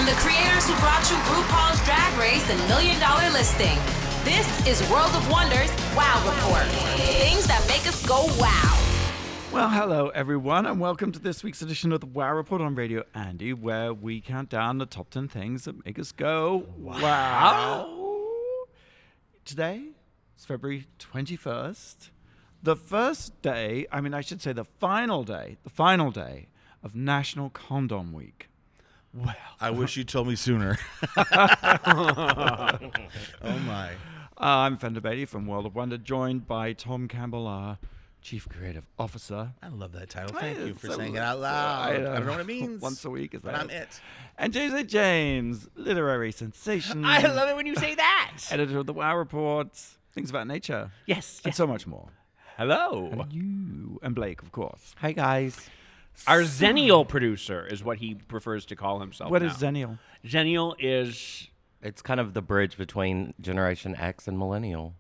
From the creators who brought you RuPaul's Drag Race and $1 Million Listing, this is World of Wonder's Wow Report. Things that make us go wow. Well, hello, everyone, and welcome to this week's edition of the Wow Report on Radio Andy, where we count down the top 10 things that make us go wow. Today is February 21st, the first day, I should say the final day of National Condom Week. Well, I wish you told me sooner. Oh, my. I'm Fenton from World of Wonder, joined by Tom Campbell, our Chief Creative Officer. I love that title. Thank you for saying it out loud. I don't know what it means. Once a week, is that? But I'm it. And James, literary sensation. I love it when you say that. Editor of the Wow Report, Things About Nature. Yes. And so much more. Hello. And you. And Blake, of course. Hi, guys. Our Xennial producer is what he prefers to call himself. What now. is Xennial? Xennial is... It's kind of the bridge between Generation X and Millennial.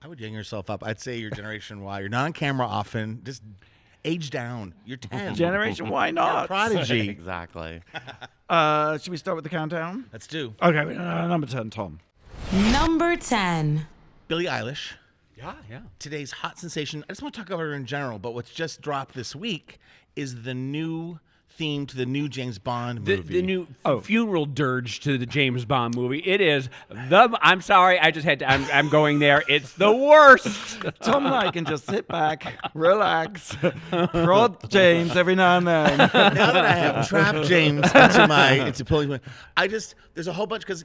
I would young yourself up. I'd say you're Generation Y. You're not on camera often. Just age down. You're 10. Generation Y not. Prodigy. Exactly. Should we start with the countdown? Let's do. Okay, number 10, Tom. Number 10. Billie Eilish. Yeah. Today's hot sensation. I just want to talk about her in general, but what's just dropped this week is the new theme to the new James Bond movie. The new funeral dirge to the James Bond movie. It is I'm sorry, I just had to, I'm going there. It's the worst. Tom and I can just sit back, relax, prod James every now and then. Now that I have trapped James into pulling, there's a whole bunch, because,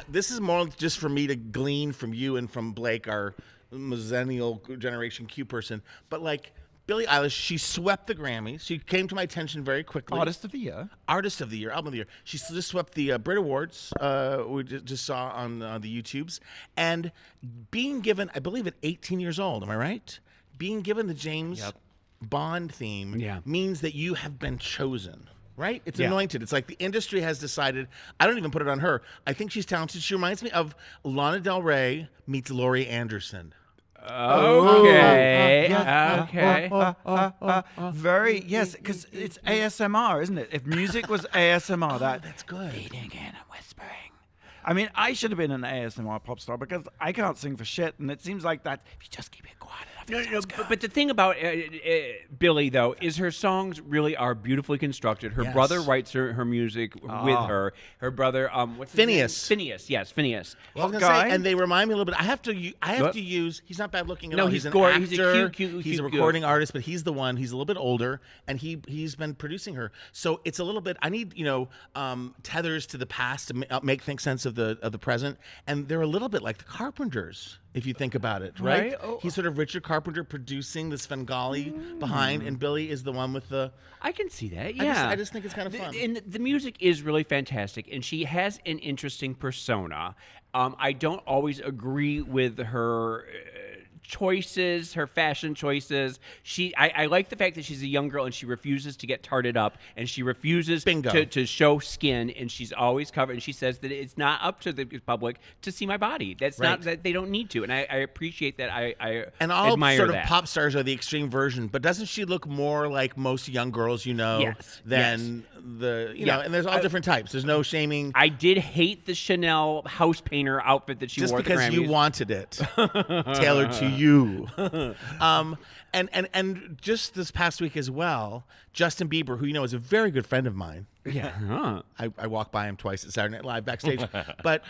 this is more just for me to glean from you and from Blake, our millennial Generation Q person, but Billie Eilish, she swept the Grammys. She came to my attention very quickly. Artist of the Year. Artist of the Year, Album of the Year. She just swept the Brit Awards, we just saw on the YouTubes. And being given, I believe at 18 years old, am I right? Being given the James Bond theme means that you have been chosen. Right? It's anointed. It's like the industry has decided. I don't even put it on her. I think she's talented. She reminds me of Lana Del Rey meets Laurie Anderson. Okay. Very, yes, because it's ASMR, isn't it? If music was ASMR, that's good. Leading in and whispering. I should have been an ASMR pop star because I can't sing for shit, and it seems like that if you just keep it quiet enough. No, but the thing about Billie, though, is her songs really are beautifully constructed. Her brother writes her music with her. Her brother, what's his name? Phineas. Phineas. Well, I was gonna say, and they remind me a little bit. I have to use. He's not bad looking at all. He's an gorgeous. actor. He's a cute. He's a recording artist, but he's the one. He's a little bit older, and he's been producing her. So it's a little bit. I need tethers to the past to make sense of the present, and they're a little bit like the Carpenters, if you think about it, right? Oh. He's sort of Richard Carpenter producing the Svengali behind, and Billie is the one with the. I can see that. Yeah, I just think it's kind of fun. And the music is really fantastic, and she has an interesting persona. I don't always agree with her choices, her fashion choices. I like the fact that she's a young girl and she refuses to get tarted up, and she refuses to show skin, and she's always covered, and she says that it's not up to the public to see my body. That's not that they don't need to, and I appreciate that. I and all admire sort of that. pop stars are the extreme version, but doesn't she look more like most young girls than the and there's all different types. There's no shaming. I did hate the Chanel house painter outfit that she just wore because at the Grammys. you wanted it tailored to you. And just this past week as well, Justin Bieber, who is a very good friend of mine. Yeah. I walk by him twice at Saturday Night Live backstage. But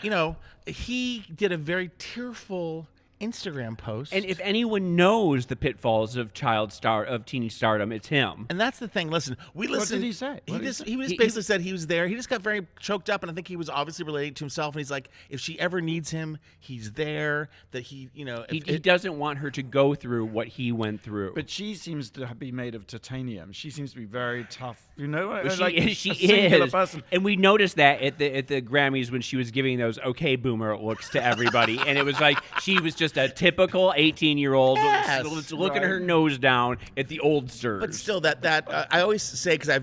he did a very tearful Instagram post. And if anyone knows the pitfalls of teeny stardom, it's him. And that's the thing. Listen, we listened. What did he say? He basically said he was there. He just got very choked up, and I think he was obviously relating to himself. And he's like, if she ever needs him, he's there. That he doesn't want her to go through what he went through. But she seems to be made of titanium. She seems to be very tough. She is. Person. And we noticed that at the Grammys when she was giving those okay boomer looks to everybody, and it was like she was just a typical 18-year-old looking her nose down at the oldsters. But still, that I always say, because I've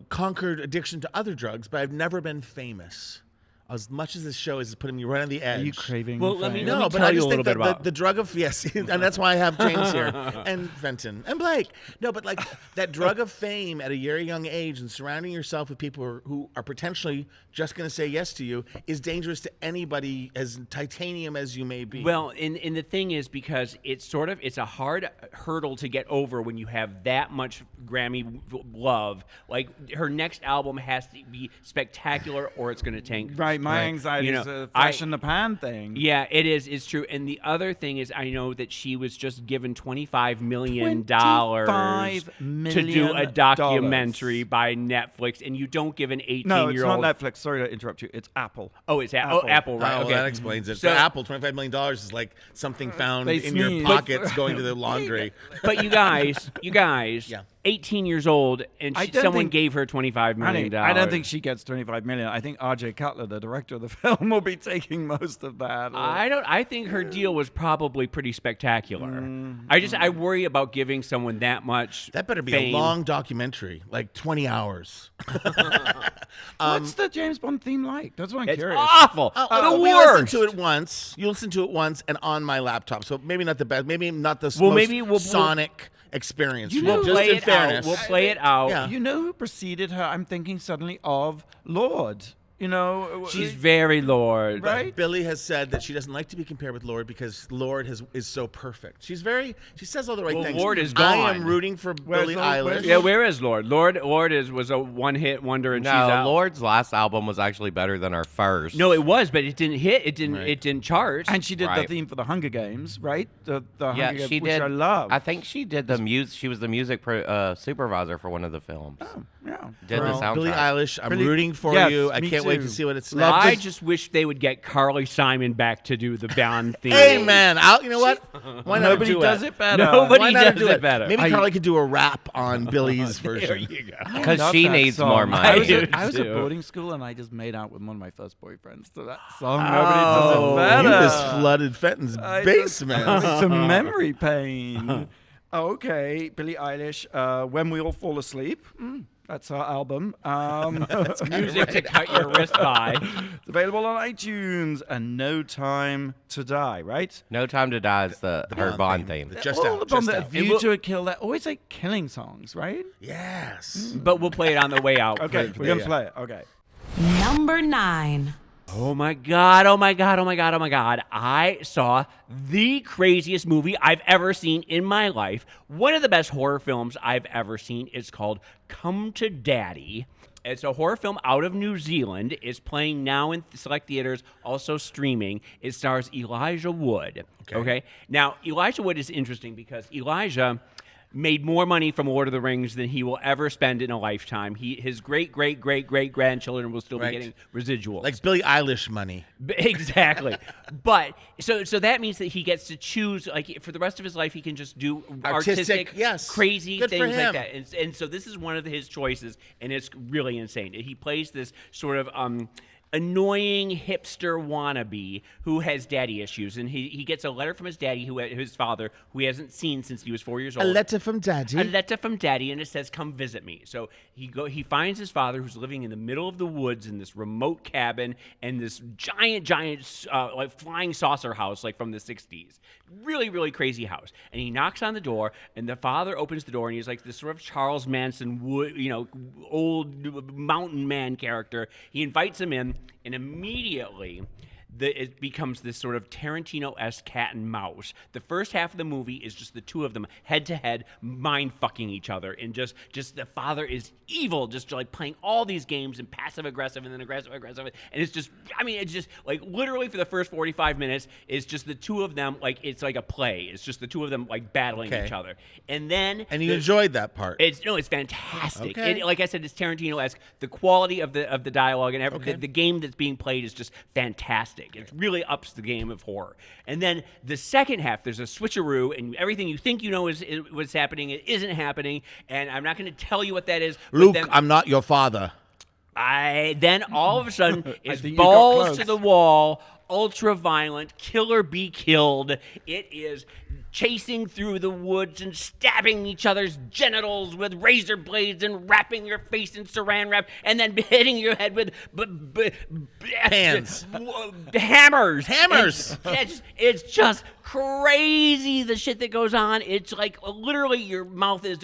conquered addiction to other drugs, but I've never been famous. as much as this show is putting me right on the edge. Are you craving? Well, let me fame? know. No, but tell I you just a think little bit that about- the drug of yes, and that's why I have James here and Fenton and Blake. No, but like that drug of fame at a very young age and surrounding yourself with people who are potentially just going to say yes to you is dangerous to anybody as titanium as you may be. Well, and the thing is, because it's a hard hurdle to get over when you have that much Grammy love. Like her next album has to be spectacular, or it's going to tank. Right, my anxiety is a flash in the pan thing. Yeah, it is. It's true. And the other thing is, I know that she was just given $25 million to do a documentary by Netflix, and you don't give an 18-year-old. No, it's not Netflix. Sorry to interrupt you. It's Apple. Oh, it's Apple. Oh, Apple, right? Oh, Okay, well, that explains it. So- For Apple, $25 million is like something found They in your sneeze. pockets going to the laundry. But you guys, Yeah. 18 years old, and I don't someone think- gave her $25 million. I don't think she gets 25 million. I think R.J. Cutler, the director of the film, will be taking most of that. I think her deal was probably pretty spectacular. I worry about giving someone that much. That better be fame. a long documentary, like 20 hours. What's the James Bond theme like? That's what I'm It's curious. awful. The we worst. listened to it once. You listened to it once and on my laptop. So maybe not the best. Maybe not the Well, most maybe we'll- sonic experience. You for know- you. We'll Just play in it fairness. out. We'll play it out. Yeah. You know who preceded her? I'm thinking suddenly of Lorde. You know, She's very Lord. right. Billie has said that she doesn't like to be compared with Lorde because Lorde is so perfect. She says all the right Well, things. Lorde is I am gone. rooting for Where's Billie Lorde? Eilish. Where's Yeah, where is Lord? Lord was a one-hit wonder, and she's No, out. Lord's last album was actually better than her first. No, it was, but it didn't hit. It didn't. Right. It didn't chart. And she did the Right. theme for the Hunger Games, right? The Hunger Yeah, Games, she which did. I love. I think she did the music. She was the music supervisor for one of the films. yeah. Did Well, the soundtrack. Billie Eilish, I'm Billie- rooting for Yes, you. I me can't wait too. to see what it's Love next. I just wish they would get Carly Simon back to do the Bond theme. Amen. You know what? Why not Nobody do does it? it better. Nobody Why not does do it better. Maybe I- Carly could do a rap on Billie's There version. you go. Because love she that needs song. more I money. was, do at, I was at too. boarding school and I just made out with one of my first boyfriends. So that song, nobody does it better. You just flooded Fenton's I just- basement. Some memory pain. Okay, Billie Eilish, When We All Fall Asleep. That's our album. Music to cut your wrist by. It's available on iTunes. And No Time to Die, right? No Time to Die is her Bond Bond theme. theme. Just all out. the Bond Just that out. View to a Kill. They're always like killing songs, right? Yes. But we'll play it on the way out. Okay, for we're the- going to play it. Okay. Number 9. Oh my God, oh my God, oh my God, oh my God. I saw the craziest movie I've ever seen in my life. One of the best horror films I've ever seen. It's called Come to Daddy. It's a horror film out of New Zealand. It's playing now in select theaters, also streaming. It stars Elijah Wood. Okay. Now, Elijah Wood is interesting because Elijah made more money from Lord of the Rings than he will ever spend in a lifetime. His great-great-great-great-grandchildren will still Right. be getting residuals. Like Billie Eilish money. Exactly. But so that means that he gets to choose, like, for the rest of his life, he can just do artistic yes. crazy Good for things like him. that. And so this is one of his choices, and it's really insane. He plays this sort of annoying hipster wannabe who has daddy issues, and he gets a letter from his daddy, his father, who he hasn't seen since he was 4 years A old. letter from Daddy. A letter from Daddy, and it says, "Come visit me." So he finds his father, who's living in the middle of the woods in this remote cabin and this giant like flying saucer house, like from the 60s. Really, really crazy house. And he knocks on the door, and the father opens the door, and he's like this sort of Charles Manson old mountain man character. He invites him in, and immediately it becomes this sort of Tarantino-esque cat and mouse. The first half of the movie is just the two of them head-to-head mind-fucking each other. And just the father is evil, just like playing all these games and passive-aggressive and then aggressive-aggressive. And it's just like literally for the first 45 minutes, it's just the two of them, like it's like a play. It's just the two of them like battling Okay. each other. And then... And you enjoyed that part. It's fantastic. Okay. Like I said, it's Tarantino-esque. The quality of the dialogue and the game that's being played is just fantastic. It really ups the game of horror. And then the second half, there's a switcheroo, and everything you think you know is what's happening. It isn't happening, and I'm not going to tell you what that is. but Luke, then, I'm not your father. then all of a sudden, it's think you got balls close. to the wall, ultra violent, kill or be killed. It is chasing through the woods and stabbing each other's genitals with razor blades and wrapping your face in saran wrap and then hitting your head with Hands. Hammers. It's just crazy, the shit that goes on. It's like literally your mouth is...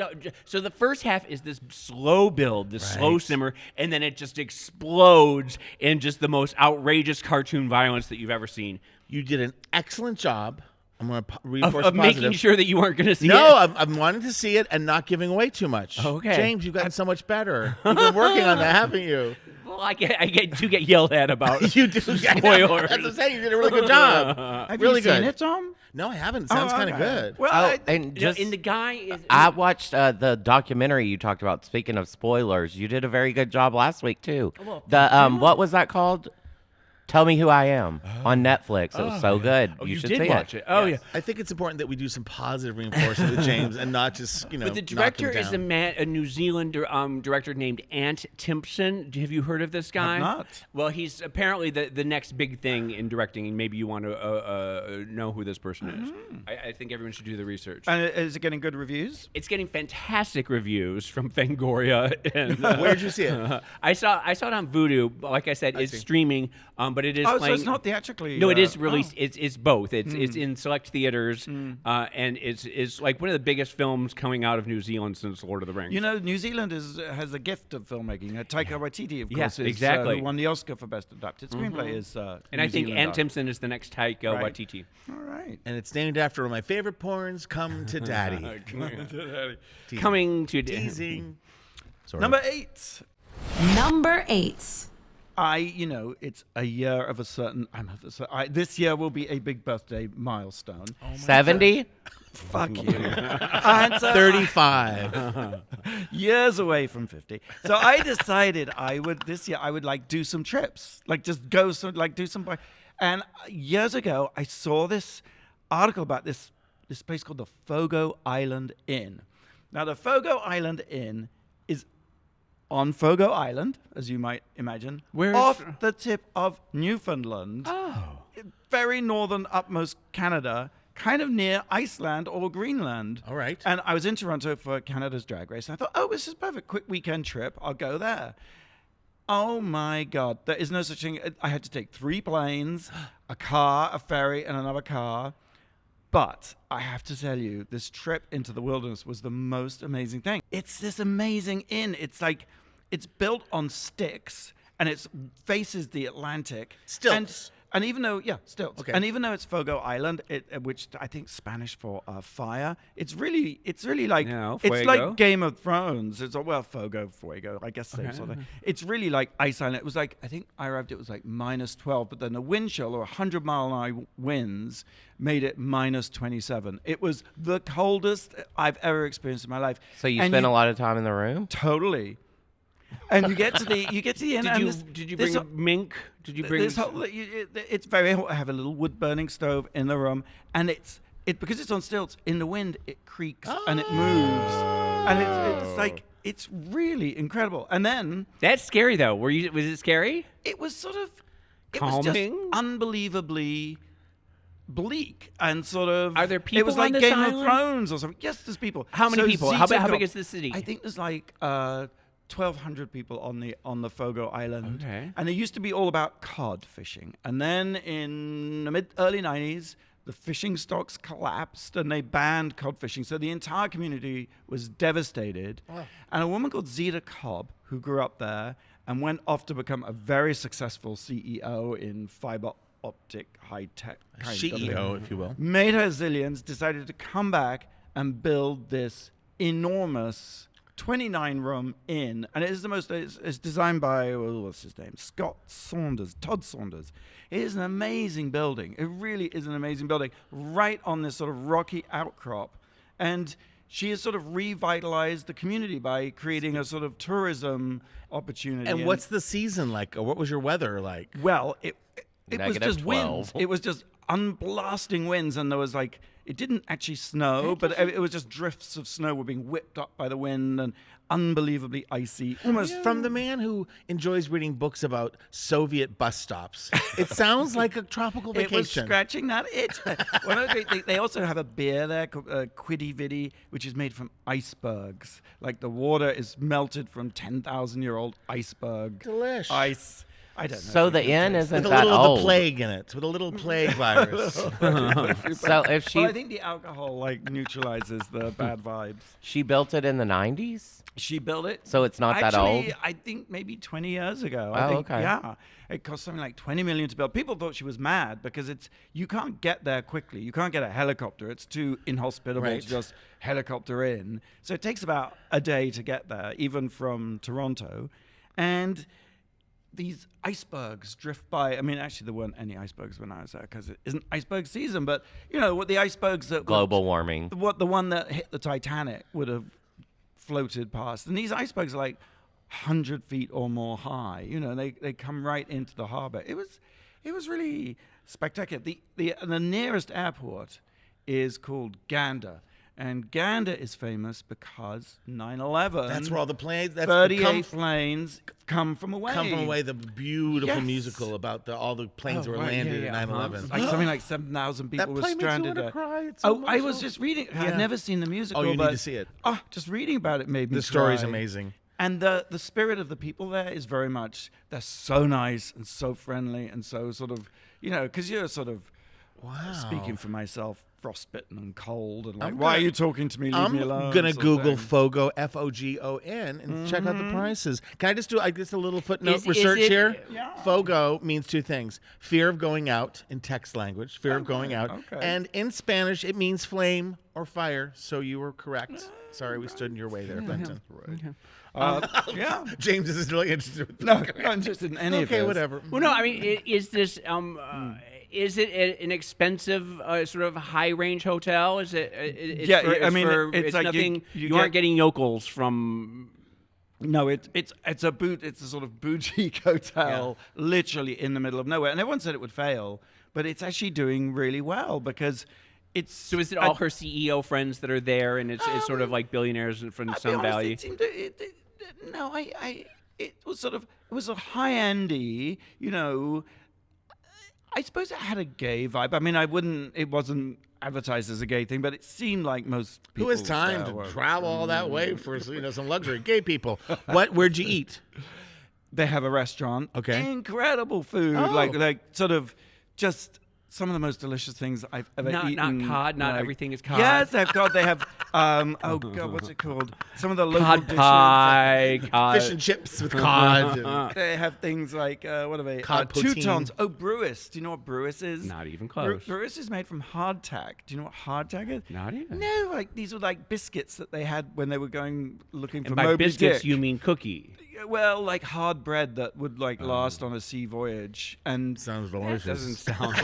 So the first half is this slow build, this slow simmer, and then it just explodes in just the most outrageous cartoon violence that you've ever seen. You did an excellent job. I'm going to reinforce of positive. making sure that you weren't going to see it? No, I'm wanting to see it and not giving away too much. Okay. James, you've gotten so much better. You've been working on that, haven't you? Well, I do get yelled at about You do. spoilers. That's what I'm saying. You did a really good job. Have really you seen good. it, Tom? No, I haven't. It sounds kind of good. Well, and just And the guy is... I watched the documentary you talked about. Speaking of spoilers, you did a very good job last week too. What was that called? Tell Me Who I Am on Netflix. It was so good. you should did see watch it. Oh, Yes. I think it's important that we do some positive reinforcement with James and not just, But the knock him director is down. a New Zealand director named Ant Timpson. Have you heard of this guy? I've not. Well, he's apparently the next big thing in directing, and maybe you want to know who this person is. I think everyone should do the research. And is it getting good reviews? It's getting fantastic reviews from Fangoria. And, Where'd you see it? I saw it on Vudu. Like I said, it's see. streaming, but it is Oh, playing. so it's not theatrically. No, it is released. It's both. It's in select theaters, and it's like one of the biggest films coming out of New Zealand since Lord of the Rings. You know, New Zealand has a gift of filmmaking. Taika Waititi, of Yeah, course, is, exactly. who won the Oscar for Best Adapted Screenplay. Is and I think Ant Tim. Timpson is the next Taika Right. Waititi. All right. And it's named after one of my favorite porns, Come to Daddy. Teasing. Coming to Teasing. Sort of. Number 8. Number 8. It's a year of a certain. This year will be a big birthday milestone. 70. Fuck you. And so 35. years away from 50. So I decided this year I would like do some trips, like just go do some. And years ago I saw this article about this place called the Fogo Island Inn. Now the Fogo Island Inn is on Fogo Island, as you might imagine, off the tip of Newfoundland, very northern upmost Canada, kind of near Iceland or Greenland. All right. And I was in Toronto for Canada's Drag Race, and I thought, oh, this is perfect. Quick weekend trip. I'll go there. Oh, my God. There is no such thing. I had to take 3 planes, a car, a ferry, and another car. But I have to tell you, this trip into the wilderness was the most amazing thing. It's this amazing inn. It's built on sticks, and it faces the Atlantic. Stilts. And even though, stilts. Okay. And even though it's Fogo Island, which I think Spanish for fire, it's really like Yeah, it's fuego. like Game of Thrones. It's Fogo, fuego. I guess same sort of thing. It's really like ice island. It was like I think I arrived. It was like -12, but then the wind chill or 100-mile-an-hour winds made it -27. It was the coldest I've ever experienced in my life. So you And spent a lot of time in the room. Totally. And you get to the end. and Did you bring a mink? Did you bring? It's very hot. I have a little wood burning stove in the room, and it's because it's on stilts. In the wind, it creaks and it moves, and it's like it's really incredible. And then That's scary though. Was it scary? it was sort of Calming? It was just unbelievably bleak and sort of. Are there It people was on like this Game island? of Thrones or something. Yes, there's people. How many So people? How Zeta big got- is the city? I think there's like 1,200 people on the Fogo Island. Okay. And it used to be all about cod fishing. And then in the early 90s, the fishing stocks collapsed and they banned cod fishing. So the entire community was devastated. And a woman called Zeta Cobb, who grew up there and went off to become a very successful CEO in fiber optic high tech kind of thing, CEO, if you will. made her zillions, decided to come back and build this enormous 29-room inn, and it is it's designed by what's his name, Todd Saunders. It is an amazing building. It really is an amazing building, right on this sort of rocky outcrop, and she has sort of revitalized the community by creating a sort of tourism opportunity. And what's the season like? Or what was your weather like? Well, it was just -12. winds. It was just unblasting winds, and there was like it didn't actually snow, but it was just drifts of snow were being whipped up by the wind, and unbelievably icy, almost From the man who enjoys reading books about Soviet bus stops, it sounds like a tropical It was vacation. scratching that itch. One of the great things, they also have a beer there called Quiddy Viddy, which is made from icebergs. Like the water is melted from 10,000-year-old iceberg. Delish. Ice. I don't know. So if the you inn can isn't With a that little of old. the plague in it. With a little plague virus. So if she Well, I think the alcohol like neutralizes the bad vibes. she built it in the 90s, She built it. so it's not that Actually, old. I think maybe 20 years ago. Oh, I think, okay. Yeah, it cost something like 20 million to build. People thought she was mad because you can't get there quickly. You can't get a helicopter. It's too inhospitable Right. to just helicopter in. So it takes about a day to get there, even from Toronto, and these icebergs drift by. I mean, actually, there weren't any icebergs when I was there because it isn't iceberg season. But you know what? The icebergs that Global warming. the one that hit the Titanic would have floated past. And these icebergs are like 100 feet or more high. You know, they come right into the harbor. It was really spectacular. The nearest airport is called Gander. And Gander is famous because 9/11. That's where all the planes. That's 38 planes come from away. Come from away. The beautiful Yes. musical about all the planes Oh, were right, landed yeah, at yeah, 9/11. Like something like 7,000 people were play makes me stranded wanna there. cry. It's so I was emotional. just reading. Yeah. I've never seen the musical. Oh, you need but, to see it. Just reading about it made me The story's cry. amazing. And the spirit of the people there is very much, they're so nice and so friendly and so sort of, you know, because you're sort of, speaking for myself, frostbitten and cold and like, why are you talking to me? Leave me alone. I'm gonna sort of Google thing. Fogo, Fogon, and check out the prices. Can I just do just a little footnote Is research it- here? Yeah. Fogo means two things: fear of going out in text language, fear of going out, okay. and in Spanish it means flame or fire. So you were correct. Sorry, we stood in your way there, Fenton. Yeah. James is really interested. With No, not interested in any of Okay, this. whatever. Well, no, I mean, is this is it an expensive sort of high range hotel? Is it? It's Yeah, for, I mean, it's like you- nothing. you You aren't get- getting yokels from. No, it's a sort of boutique hotel, literally in the middle of nowhere. And everyone said it would fail, but it's actually doing really well because it's. So is it all her CEO friends that are there, and it's sort of like billionaires from I'll be Sun honest, Valley? it seemed it was a high-endy, you know. I suppose it had a gay vibe. I mean, it wasn't advertised as a gay thing, but it seemed like most people. Who has time there to were- travel all that way for some luxury? Gay people. Where'd you eat? They have a restaurant. Okay. Incredible food. Oh. Like sort of just some of the most delicious things I've ever Not eaten. cod. Not like- everything is cod. Yes, they've got. They have. Oh God, what's it called? Some of the local Cod dishes. pie. Cod. Fish and chips with cod. and- They have things like what are they? Cod poutine. Teutons. Oh, Brewis. Do you know what Brewis is? Not even close. Brewis is made from hardtack. Do you know what hardtack is? Not even. No, like these were like biscuits that they had when they were going looking for And by Moby biscuits, Dick. you mean cookie. Well, like hard bread that would like last on a sea voyage, and Sounds That delicious. doesn't sound.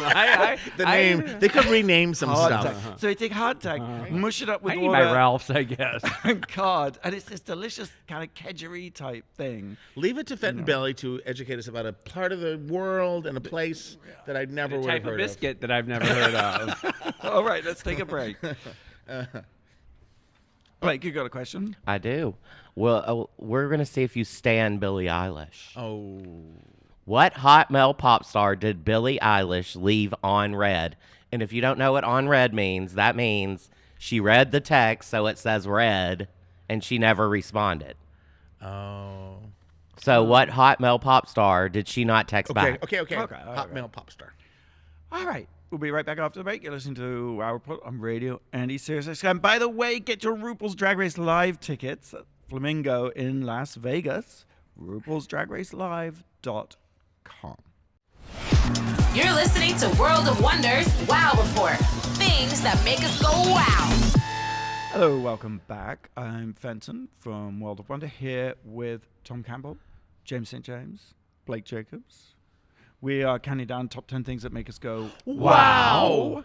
The name. They could rename some hardtack. stuff. So they take hardtack, mush it up with I need water my Ralphs, I guess. and cod, and it's this delicious kind of kedgeree type thing. Leave it to Fenton Belly to educate us about a part of the world and a place that I never A would have type of heard biscuit that I've never heard of. All right, let's take a break. Blake, you got a question? I do. Well, we're going to see if you stan Billie Eilish. of. Oh. What hot male pop star did Billie Eilish leave on red? And if you don't know what on red means, that means she read the text, so it says red, and she never responded. Oh. So what hot male pop star did she not text Okay. back? Okay. Okay, Hot male pop star. All right. We'll be right back after the break. You're listening to Our Report on Radio Andy Sirius. And by the way, get your RuPaul's Drag Race Live tickets at Flamingo in Las Vegas. RuPaul'sDragRaceLive.com. You're listening to World of Wonders Wow Report. Things that make us go wow. Hello, welcome back. I'm Fenton from World of Wonder here with Tom Campbell, James St. James, Blake Jacobs. We are counting down top 10 things that make us go wow.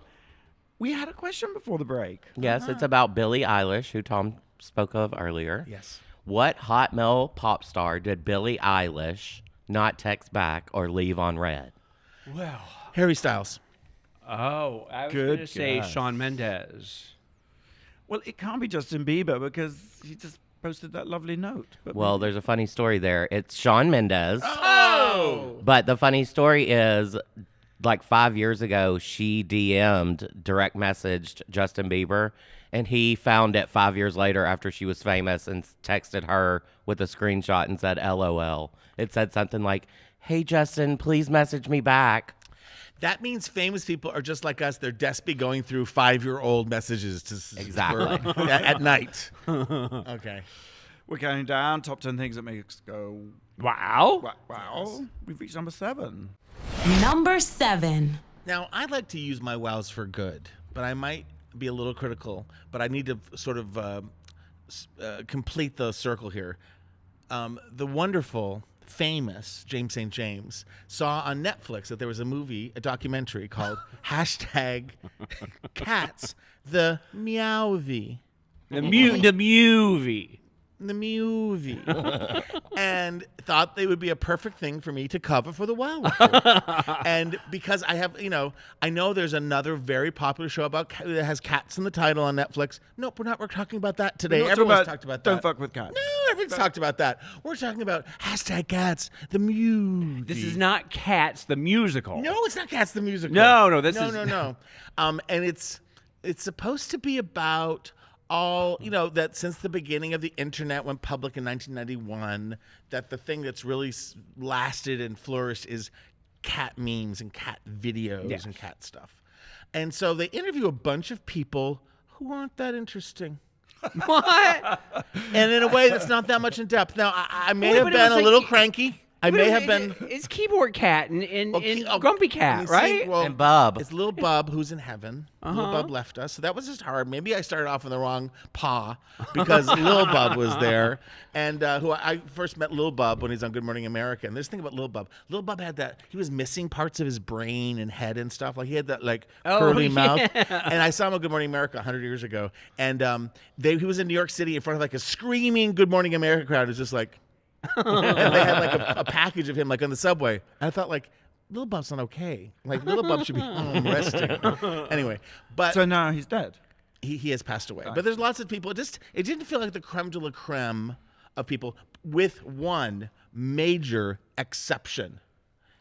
We had a question before the break. Yes, it's about Billie Eilish, who Tom spoke of earlier. Yes. What hot male pop star did Billie Eilish not text back or leave on red? Well, Harry Styles. Oh, I was Good going to say guess. Shawn Mendes. Well, it can't be Justin Bieber because he just posted that lovely note. But Well, there's a funny story there. It's Shawn Mendes. Oh! But the funny story is, like 5 years ago, she DM'd, direct messaged Justin Bieber, and he found it 5 years later after she was famous and texted her with a screenshot and said, LOL. It said something like, hey, Justin, please message me back. That means famous people are just like us. They're desperately going through 5-year-old messages Exactly. at night. Okay. we're counting down top 10 things that make us go, Wow. wow. We've reached number 7. Number 7. Now, I'd like to use my wows for good, but I might be a little critical, but I need to sort of complete the circle here. The wonderful, famous James St. James saw on Netflix that there was a documentary called #Cats, the Meowvie. The movie. The movie. And thought they would be a perfect thing for me to cover for the Wow Report. And because I have, I know there's another very popular show that has cats in the title on Netflix. Nope, we're talking about that today. Everyone's talked about that. Don't fuck with cats. No, everyone's talked about that. We're talking about #Cats, the movie. This is not Cats, the musical. No, it's not Cats the musical. No, this is... No. And it's supposed to be about all, that since the beginning of the internet went public in 1991, that the thing that's really lasted and flourished is cat memes and cat videos and cat stuff. And so they interview a bunch of people who aren't that interesting. What? And in a way that's not that much in depth. Now, I may Wait, have but it been was a like- little cranky. I But may have been... It's Keyboard Cat and Well, Grumpy Cat, you see, right? well, And Bub. It's little Bub who's in heaven. Little Bub left us, so that was just hard. Maybe I started off on the wrong paw because Lil Bub was there, and who I first met Lil Bub when he was on Good Morning America. And there's the thing about Lil Bub. Lil Bub had that. He was missing parts of his brain and head and stuff. Like he had that curly mouth. And I saw him on Good Morning America 100 years ago, and he was in New York City in front of a screaming Good Morning America crowd. It was just like. And they had a package of him on the subway. And I thought Little Bub's not okay. Little Bub should be home resting. Anyway, but So now he's dead. he has passed away. But there's lots of people. It didn't feel like the creme de la creme of people, with one major exception.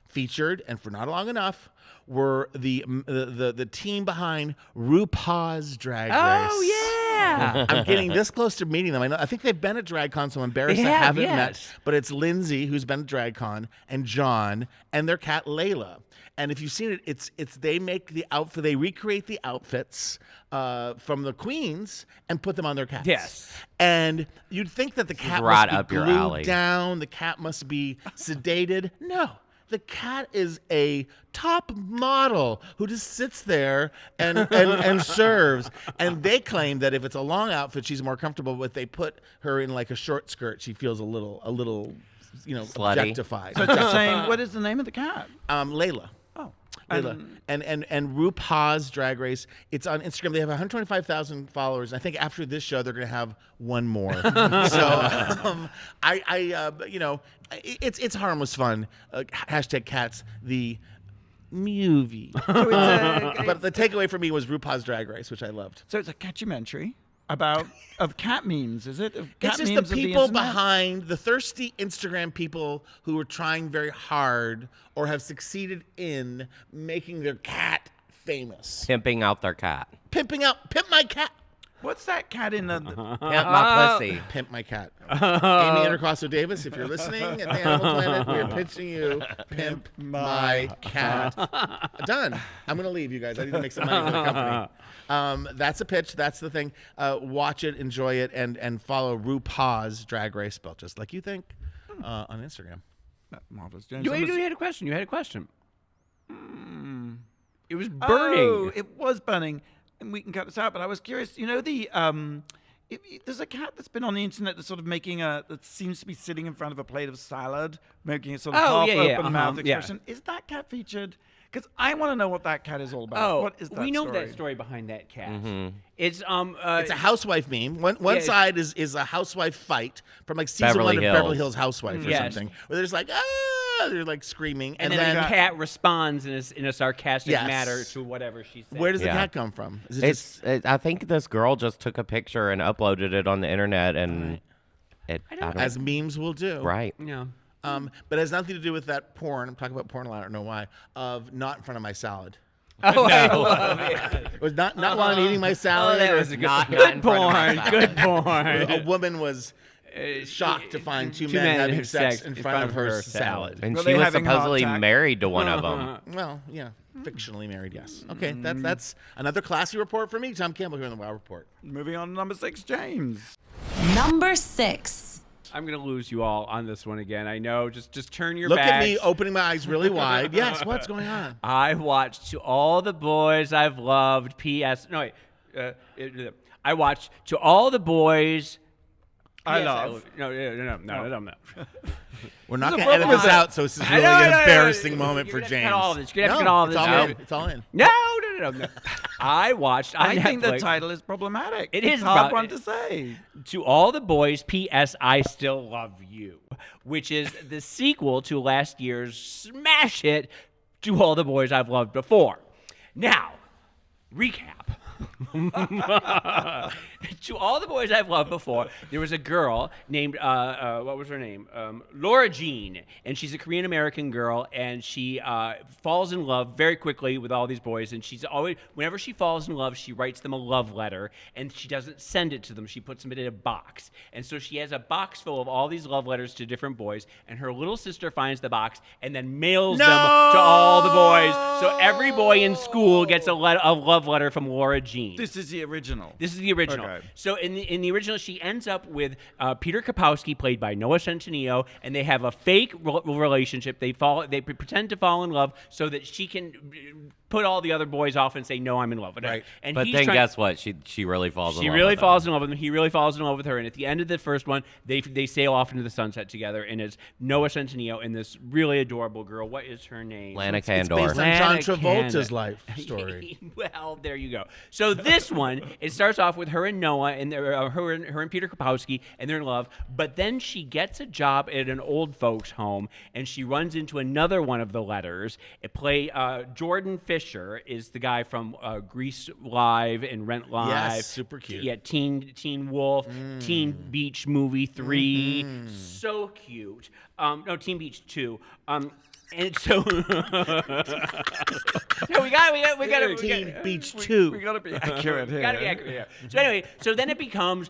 Featured, and for not long enough, were the team behind RuPaul's Drag Race. Oh, yeah. I'm getting this close to meeting them. I think they've been at DragCon, so I'm embarrassed They I have, haven't yes. met. But it's Lindsay, who's been at DragCon, and John, and their cat Layla. And if you've seen it, it's they make the outfit, they recreate the outfits from the queens and put them on their cats. Yes. And you'd think that the cat right must up be your glued alley. down, the cat must be sedated. No. The cat is a top model who just sits there and serves. And they claim that if it's a long outfit, she's more comfortable. But they put her in a short skirt, she feels a little Slutty. objectified. So just saying, what is the name of the cat? Layla. Oh. Layla. And RuPaul's Drag Race. It's on Instagram. They have 125,000 followers. I think after this show, they're going to have one more. So it's harmless fun. #Cats, the movie. But the takeaway for me was RuPaul's Drag Race, which I loved. So it's a catchymentary of cat memes, is it? Of It's cat just the memes of people internet? behind the thirsty Instagram people who are trying very hard or have succeeded in making their cat famous. Pimping out their cat. Pimp my cat. What's that cat in the Pimp my pussy. Pimp my cat. Amy Intercosto Davis, if you're listening at the Animal Planet, we're pitching you Pimp My Cat. Done. I'm going to leave, you guys. I need to make some money for the company. That's a pitch. That's the thing. Watch it, enjoy it, and follow RuPaul's Drag Race, spelled just like you think, on Instagram. Marvelous. James, You had a question. It was burning. Oh, it was burning. And we can cut this out, but I was curious. There's a cat that's been on the internet that's sort of that seems to be sitting in front of a plate of salad, making a sort of half open mouth expression. Is that cat featured? Because I want to know what that cat is all about. What is that we know story? that story behind that cat. Mm-hmm. It's It's a housewife meme. One side is a housewife fight from season Beverly 1 of Hills. Beverly Hills Housewife or Yes. something, where they're just they're screaming, and then the cat responds in a sarcastic Yes. manner to whatever she said. where does the Yeah. cat come from? Is it just I think this girl just took a picture and uploaded it on the internet, and I don't as memes will do. right. Yeah. But it has nothing to do with that porn. I'm talking about porn a lot. I don't know why. Of not in front of my salad. Oh, I love it. It was not while I'm eating my salad. that or was a Not good in front of my porn. salad. Good porn. a woman was shocked to find two men having sex in front of her salad. And Were she they was having supposedly hard tack? married to one of them. Well, yeah, fictionally married, yes. Okay, that's another classy report for me. Tom Campbell here on the Wow Report. Moving on to number 6, James. Number 6. I'm gonna lose you all on this one again. I know. Just turn your Look backs. at me opening my eyes really wide. Yes, what's going on? I watched To All the Boys I've Loved. P.S. No, wait. I watched To All the Boys. I Yes, love. No. We're not There's going a to edit problem this with out, so this is really an embarrassing moment for You're James. gonna have to cut all of this. You're gonna have to cut all of it's this all out. in. It's all in. No. I watched on I think the Netflix, title is problematic. It It's is a hard about- one to say. To All the Boys, P.S. I Still Love You, which is the sequel to last year's smash hit, To All the Boys I've Loved Before. Now, recap. To All the Boys I've Loved Before, there was a girl named, what was her name? Laura Jean, and she's a Korean American girl, and she falls in love very quickly with all these boys, and she's always, whenever she falls in love, she writes them a love letter, and she doesn't send it to them, she puts them in a box. And so she has a box full of all these love letters to different boys, and her little sister finds the box and then mails them to all the boys. So every boy in school gets a love letter from Laura Jean. This is the original. This is the original. Okay. So in the original, she ends up with Peter Kapowski, played by Noah Centineo, and they have a fake relationship. They pretend to fall in love so that she can put all the other boys off and say, "No, I'm in love with her." Right. And But he's then trying- guess what? She really falls in she love really with him. falls in love with him. He really falls in love with her. And at the end of the first one, they sail off into the sunset together. And it's Noah Centineo and this really adorable girl. What is her name? Lana It's Candor. based on Lana John Travolta's Candor. life story. Well, there you go. So this one, it starts off with her and Noah, and her and Peter Kapowski, and they're in love. But then she gets a job at an old folks' home, and she runs into another one of the letters. Jordan Fisher is the guy from Grease Live and Rent Live. Yes, super cute. Yeah, Teen Wolf, Teen Beach Movie 3, so cute. No, Teen Beach 2. And so, we got Teen Beach 2. We gotta be accurate here. Gotta be accurate here. So anyway, so then it becomes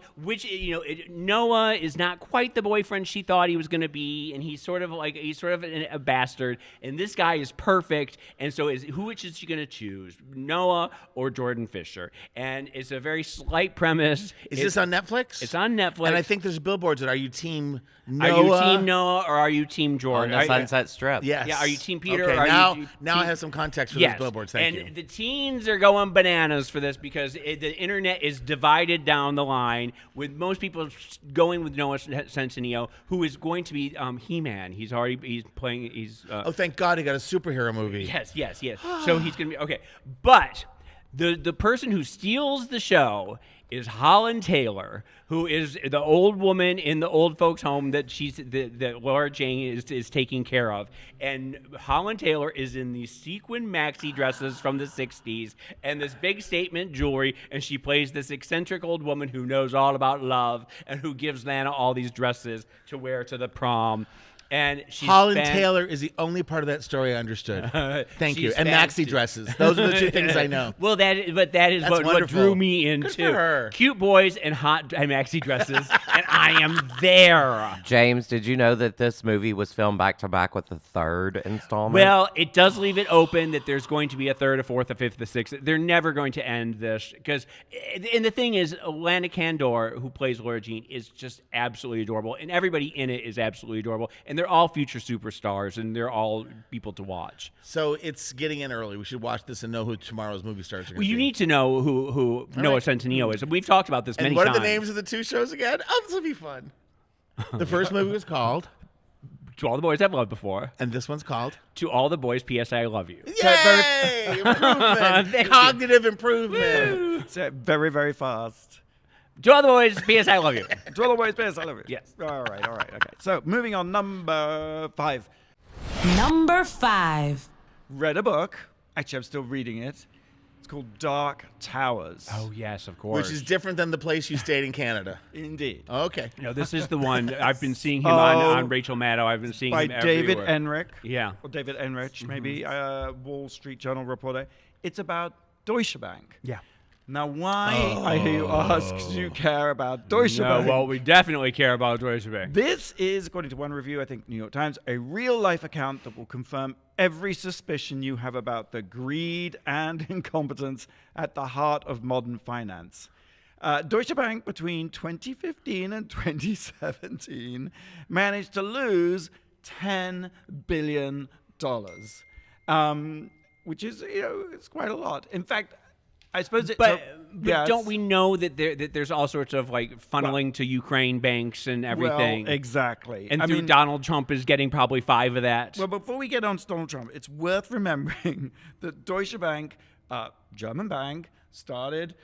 Noah is not quite the boyfriend she thought he was going to be, and he's sort of a bastard. And this guy is perfect, and so which is she going to choose, Noah or Jordan Fisher? And it's a very slight premise. Is this on Netflix? It's on Netflix. And I think there's billboards that are you team Noah? Are you team Noah or are you team On Jordan? the Sunset Strip. Yes. Yeah, are you team Peter Okay, or are now, you now I team- have some context for Yes. those billboards. Thank and you. the teens are going bananas for this because the internet is divided down the line, with most people going with Noah Centineo, who is going to be He-Man. He's playing. Oh, thank God he got a superhero movie. Yes. So he's going to be okay. But the person who steals the show is Holland Taylor, who is the old woman in the old folks' home that that Laura Jane is taking care of. And Holland Taylor is in these sequin maxi dresses from the 60s and this big statement jewelry, and she plays this eccentric old woman who knows all about love and who gives Lana all these dresses to wear to the prom. And she's Holland Taylor is the only part of that story I understood. Thank you. She's And fancy. maxi dresses. Those are the two things I know. Well, that is what wonderful. drew me in Good too. for her. Cute boys and hot maxi dresses, and I am there. James, did you know that this movie was filmed back to back with the third installment? Well, it does leave it open that there's going to be a third, a fourth, a fifth, a sixth. They're never going to end this because, and the thing is, Lana Candor, who plays Laura Jean, is just absolutely adorable, and everybody in it is absolutely adorable, and they're all future superstars, and they're all people to watch. So it's getting in early. We should watch this and know who tomorrow's movie stars are going Well, to you be. need to know who Noah right. Centineo is. We've talked about this And many what times. are the names of the two shows again? Oh, this will be fun. The first movie was called, To All the Boys I've Loved Before. and this one's called. To All the Boys, P.S. I Love You. Yay! Improvement. Thank you. Cognitive improvement. So very, very fast. To All the Boys, P.S. I Love You. To all the ways, best. I love it. Yes. All right. Okay. So moving on, number 5. Number 5. Read a book. Actually, I'm still reading it. It's called Dark Towers. Oh yes, of course. Which is different than the place you stayed in Canada. Indeed. Okay. No, this is the one. I've been seeing him on Rachel Maddow. I've been seeing By him David everywhere. Enrich. Yeah. Or David Enrich, maybe, Wall Street Journal reporter. It's about Deutsche Bank. Yeah. Now, why, I hear you ask, do you care about Deutsche No, Bank? well, we definitely care about Deutsche Bank. This is, according to one review, I think New York Times, a real-life account that will confirm every suspicion you have about the greed and incompetence at the heart of modern finance. Deutsche Bank, between 2015 and 2017, managed to lose $10 billion, which is, it's quite a lot. In fact, I suppose it's... But yes. don't we know that there's all sorts of funneling to Ukraine banks and everything? Well, exactly. And Donald Trump is getting probably 5 of that. Well, before we get on to Donald Trump, it's worth remembering that Deutsche Bank, German bank, started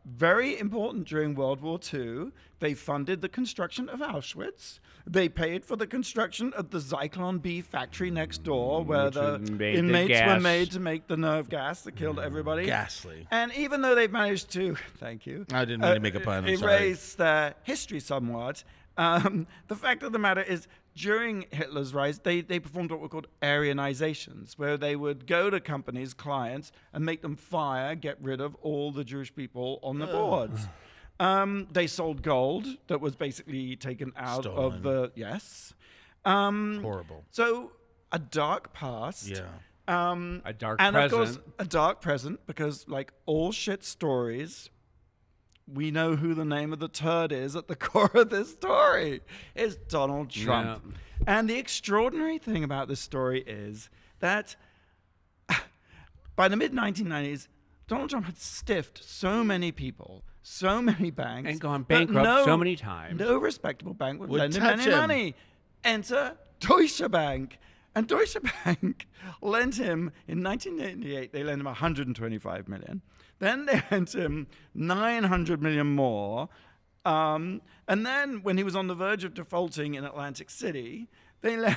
very important during World War II. They funded the construction of Auschwitz. They paid for the construction of the Zyklon B factory next door, where the inmates were made to make the nerve gas that killed everybody. Ghastly. And even though they've managed to, thank you, I didn't mean to make a pun. I'm sorry. erase their history somewhat, the fact of the matter is, during Hitler's rise, they performed what were called Aryanizations, where they would go to companies, clients, and make them get rid of all the Jewish people on the boards. They sold gold that was basically taken out of the... Yes. Horrible. So, a dark past. Yeah. A dark and present. of course, a dark present, because like all shit stories, we know who the name of the turd is at the core of this story. It's Donald Trump. Yeah. And the extraordinary thing about this story is that by the mid-1990s, Donald Trump had stiffed so many people, so many banks. And gone that bankrupt so many times. No respectable bank would lend him touch any him. money. Enter Deutsche Bank. And Deutsche Bank lent him, in 1988, they lent him $125 million. Then they lent him $900 million more. And then when he was on the verge of defaulting in Atlantic City, they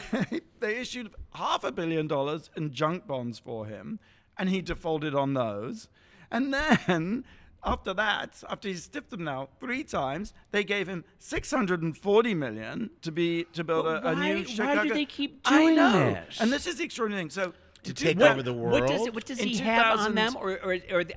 issued $500 million in junk bonds for him, and he defaulted on those. And then, after that, after he stiffed them now 3 times, they gave him $640 million to build a new Chicago. Why do they keep doing this? And this is the extraordinary thing. So To take over the world. What does In he have on 2000 them, or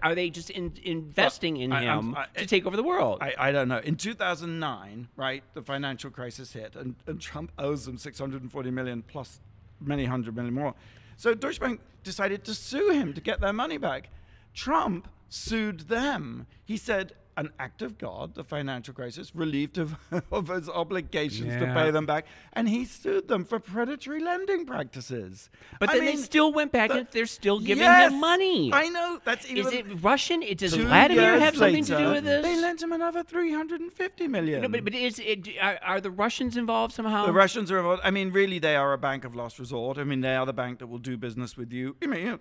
are they just investing in him to take over the world? I don't know. In 2009, right, the financial crisis hit, and Trump owes them $640 million plus many hundred million more. So Deutsche Bank decided to sue him to get their money back. Trump sued them. He said, an act of God, the financial crisis, relieved of his obligations to pay them back, and he sued them for predatory lending practices. But then they still went back and they're still giving Yes, him money. I know. That's even. Is it Russian? Does 2 Vladimir years have something to do later, with this? They lent him another $350 million. No, but are the Russians involved somehow? The Russians are involved. I mean, really, they are a bank of last resort. I mean, they are the bank that will do business with you. I mean,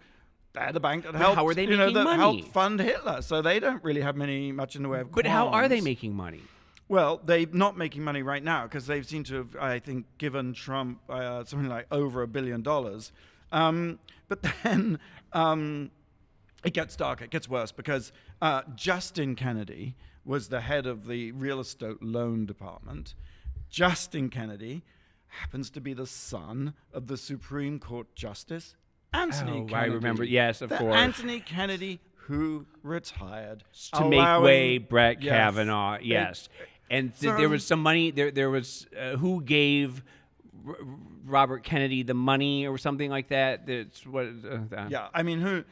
they're the bank that helped. how are they making that money? helped fund Hitler, so they don't really have much in the way of. But how are they qualms. making money? Well, they're not making money right now because they seem to have, I think, given Trump something like over $1 billion. But then it gets darker, it gets worse because Justin Kennedy was the head of the real estate loan department. Justin Kennedy happens to be the son of the Supreme Court Justice Anthony Kennedy. I remember. Yes, of course. Anthony Kennedy, who retired To make way Brett Kavanaugh. Yes. And So- there was some money. There was who gave Robert Kennedy the money or something like that. That's what. Yeah, I mean, who,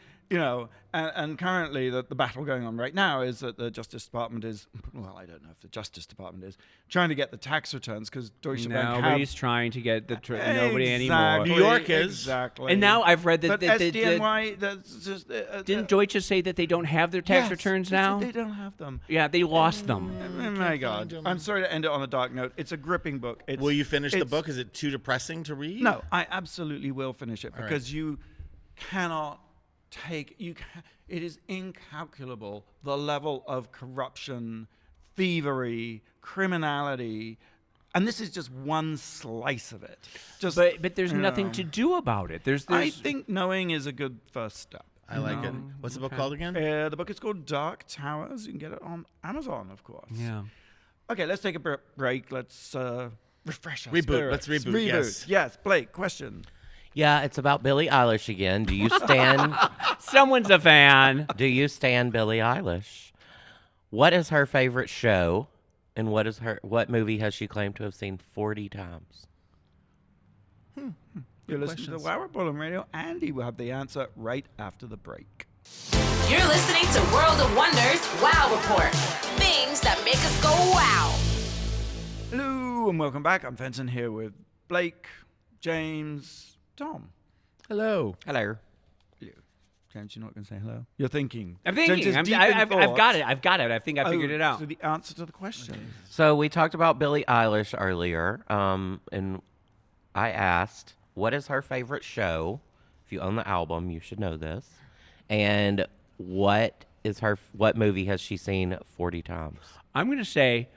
and currently the battle going on right now is that the Justice Department is, well, I don't know if the Justice Department is trying to get the tax returns because Deutsche Bank have... Nobody's trying to get nobody anymore. New York is. Exactly. And now I've read that But SDNY, that's just... didn't Deutsche say that they don't have their tax yes, returns they now? They don't have them. Yeah, they lost them. Oh my God. I'm sorry to end it on a dark note. It's a gripping book. Will you finish the book? Is it too depressing to read? No, I absolutely will finish it because you cannot take it is incalculable the level of corruption, thievery, criminality, and this is just one slice of it. But there's nothing to do about it. There's I think knowing is a good first step. I like it. What's the book called again? The book is called Dark Towers. You can get it on Amazon, of course. Yeah. Okay, let's take a break. Let's refresh our Reboot. spirits. Let's reboot. Yes, Blake, question. Yeah, it's about Billie Eilish again. Do you stand? Someone's a fan. Do you stand Billie Eilish? What is her favorite show, and what movie has she claimed to have seen 40 times? You're listening to the Wow Report on Radio. Andy will have the answer right after the break. You're listening to World of Wonders Wow Report. Things that make us go wow. Hello and welcome back. I'm Fenton here with Blake, James, Tom. Hello. Hello. Hello. James, you're not going to say hello? You're thinking. I'm James thinking. is deep in I've got thought. it. I've got it. I think I figured it out. So the answer to the question. So we talked about Billie Eilish earlier, and I asked, what is her favorite show? If you own the album, you should know this. And what movie has she seen 40 times? I'm going to say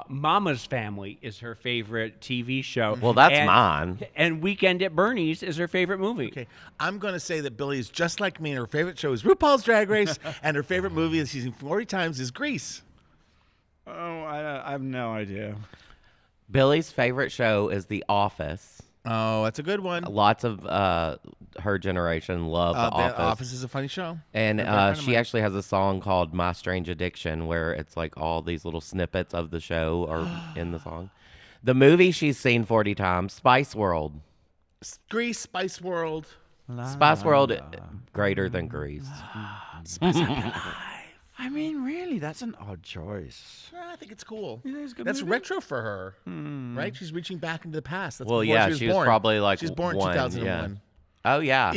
Mama's Family is her favorite TV show. Well, that's mine. And Weekend at Bernie's is her favorite movie. Okay, I'm going to say that Billie is just like me, and her favorite show is RuPaul's Drag Race, and her favorite movie that she's seen 40 times is Grease. Oh, I have no idea. Billie's favorite show is The Office. Oh, that's a good one. Lots of her generation love The Office. The Office is a funny show. And They're very friend of she mine. actually has a song called My Strange Addiction where it's like all these little snippets of the show are in the song. The movie she's seen 40 times, Spice World. Grease, Spice World. Spice World, greater than Grease. I mean, really, that's an odd choice. I think it's cool. You think it's a good That's movie? retro for her, right? She's reaching back into the past. That's Well, before yeah, she was born. probably like She was born in one, 2001. Oh, yeah.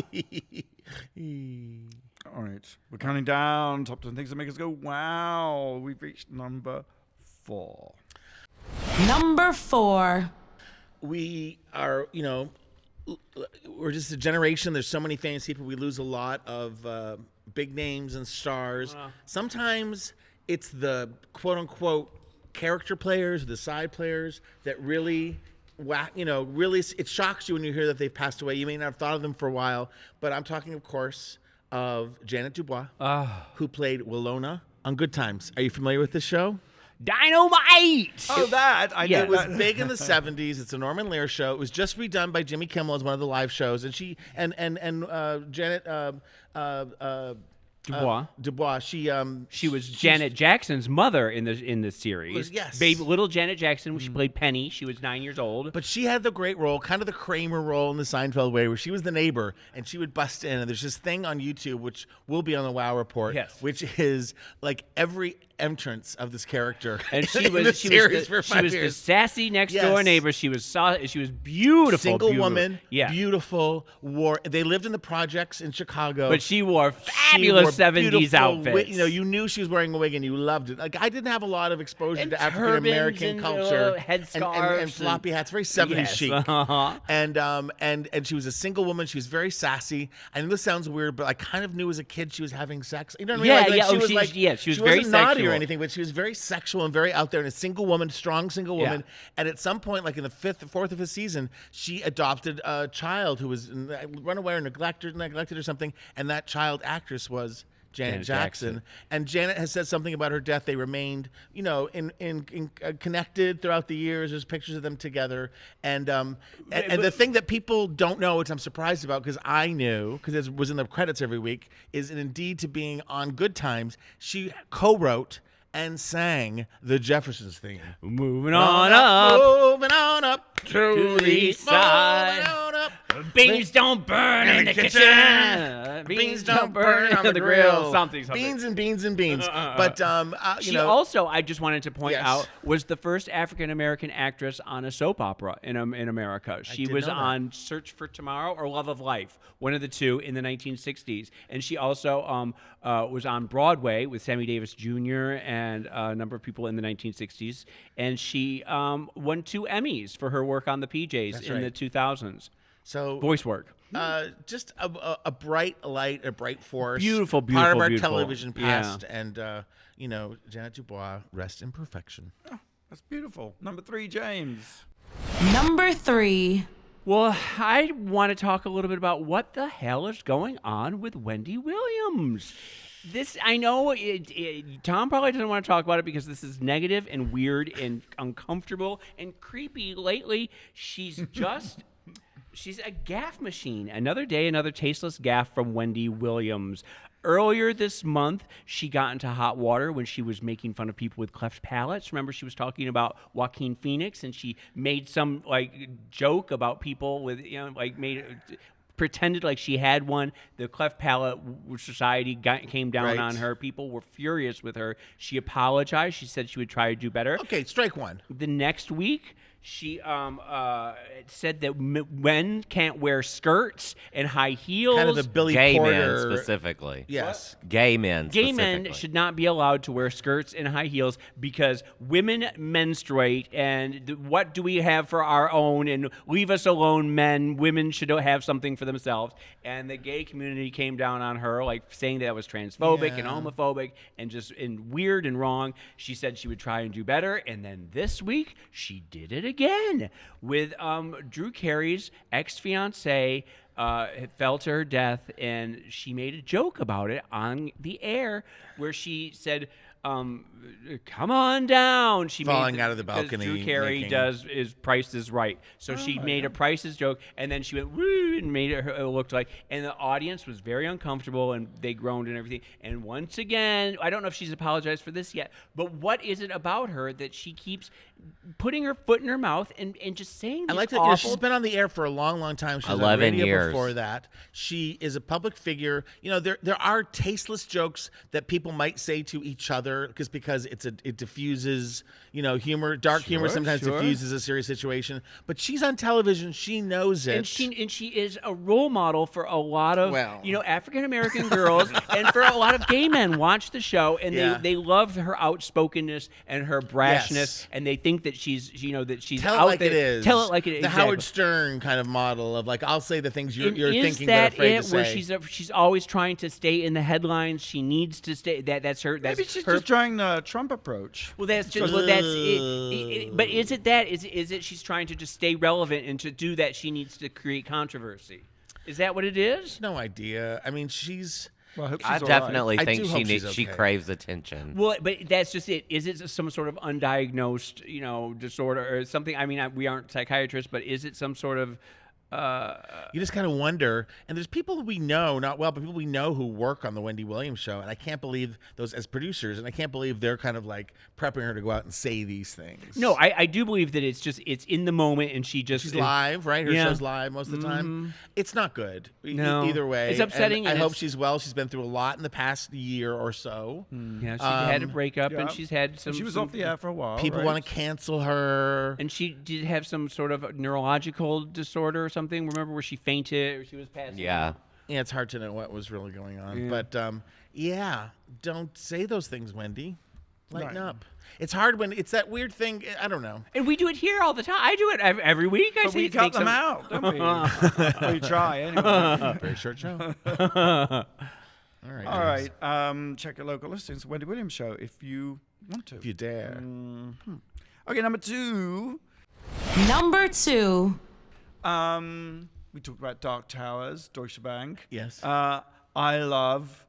All right, we're counting down. Top 10 things that make us go wow. We've reached number 4. Number 4. We are, we're just a generation. There's so many famous people. We lose a lot of big names and stars. Sometimes it's the quote unquote character players, the side players that really really it shocks you when you hear that they've passed away. You may not have thought of them for a while, but I'm talking, of course, of Janet Dubois, who played Willona on Good Times. Are you familiar with this show? Dynamite! Oh, that! I It know. was big in the 70s. It's a Norman Lear show. It was just redone by Jimmy Kimmel as one of the live shows, and she and Janet Dubois. She was Janet Jackson's mother in the series. Yes. Baby, little Janet Jackson. She played Penny. She was 9 years old. But she had the great role, kind of the Kramer role in the Seinfeld way, where she was the neighbor and she would bust in. And there's this thing on YouTube, which will be on the Wow Report, Yes. which is like every entrance of this character. And she in was the she series was for 5 the years. sassy next door Yes. neighbor. She was beautiful, Single beautiful. woman, Yeah. beautiful. They lived in the projects in Chicago. But she wore She fabulous wore 70s beautiful outfits. you knew she was wearing a wig and you loved it. Like I didn't have a lot of exposure And to African American turbans and, culture, headscarves and floppy hats, very 70s Yes, chic. uh-huh. And she was a single woman. She was very sassy. I know this sounds weird, but I kind of knew as a kid she was having sex. You know what I mean? Yeah, Like, yeah. She Oh, was she- like, yeah, she was she very wasn't naughty or sexual. anything, but she was very sexual and very out there, and a single woman, strong single woman. Yeah. And at some point, like in the fourth of the season, she adopted a child who was run away or neglected or something, and that child actress was Janet Jackson. And Janet has said something about her death. They remained, in connected throughout the years. There's pictures of them together. And the thing that people don't know, which I'm surprised about because I knew, because it was in the credits every week, is in Indeed to being on Good Times, she co-wrote and sang the Jeffersons theme. Moving on up Moving on up to the east side. Moving on up. Beans don't burn in the kitchen. Beans don't burn on the grill. Something. Beans and beans and beans. But She also, I just wanted to point Yes. out, was the first African American actress on a soap opera in America. She did was know that. on Search for Tomorrow or Love of Life, one of the two in the 1960s. And she also was on Broadway with Sammy Davis Jr. and a number of people in the 1960s. And she won 2 Emmys for her work on the PJs That's in right. the 2000s. So Voice work. just a bright light, a bright force. Beautiful, part beautiful, of our beautiful. television Yeah. past. And, Janet Dubois, rest in perfection. That's beautiful. Number 3, James. Number 3. Well, I want to talk a little bit about what the hell is going on with Wendy Williams. This, I know Tom probably doesn't want to talk about it because this is negative and weird and uncomfortable and creepy. Lately, she's a gaffe machine. Another day, another tasteless gaffe from Wendy Williams. Earlier this month, she got into hot water when she was making fun of people with cleft palates. Remember, she was talking about Joaquin Phoenix, and she made some joke about people with pretended like she had one. The cleft palate society came down on her. People were furious with her. She apologized. She said she would try to do better. Okay, strike one. The next week, she said that men can't wear skirts and high heels. Kind of the Billy Gay Porter. men specifically. Yes. Gay men Gay specifically. men should not be allowed to wear skirts and high heels because women menstruate, and what do we have for our own? And leave us alone, men. Women should have something for themselves. And the gay community came down on her, saying that was transphobic and homophobic and weird and wrong. She said she would try and do better, and then this week she did it again with Drew Carey's ex-fiance. Fell to her death, and she made a joke about it on the air where she said, come on down. She Falling out of the balcony. Drew Carey is Price is Right. So she made a Price is joke, and then she went woo and made it look like, and the audience was very uncomfortable, and they groaned and everything. And once again, I don't know if she's apologized for this yet, but what is it about her that she keeps putting her foot in her mouth and just saying I like that. awful... She's been on the air for a long, long time. She's 11 on radio years. before that. She is a public figure. There are tasteless jokes that people might say to each other because it diffuses, humor. Dark humor sometimes diffuses a serious situation. But she's on television. She knows it. And she is a role model for a lot of African American girls and for a lot of gay men. Watch the show, and they love her outspokenness and her brashness, and they think that she's Tell out it like there. it is. Tell it like it is. The exactly. Howard Stern kind of model of I'll say the things you're thinking that but afraid it, to say. where she's always trying to stay in the headlines. She needs to stay. That's her. That's Maybe she's her. just trying the Trump approach. Well, that's just that's it. But is it that? Is it she's trying to just stay relevant, and to do that she needs to create controversy? Is that what it is? No idea. I mean, she's. Well, I hope she's I all right. definitely I think do she hope needs. she's She okay. craves attention. Well, but that's just it. Is it some sort of undiagnosed, disorder or something? I mean, we aren't psychiatrists, but is it some sort of You just kind of wonder. And there's people we know, not well, but people we know who work on the Wendy Williams show. And I can't believe those as producers. And I can't believe they're kind of prepping her to go out and say these things. No, I do believe that it's in the moment, and she's live, right? Her Yeah. show's live most of the time. It's not good. No. Either way. It's upsetting, And I and hope it's- she's well. She's been through a lot in the past year or so. Yeah, she had a breakup, and she's had some. She was off the air for a while. People right? want to cancel her. And she did have some sort of neurological disorder or something. Remember where she fainted or she was passing Yeah. out? Yeah, it's hard to know what was really going on. But don't say those things, Wendy. Lighten up. It's hard when it's that weird thing. I don't know. And we do it here all the time. I do it every week. But we cut them out, don't we? We try anyway. Very short show. All right. All right. Check your local listings. Wendy Williams Show if you want to. If you dare. Okay, number 2. Number 2. We talked about Dark Towers, Deutsche Bank. Yes. I love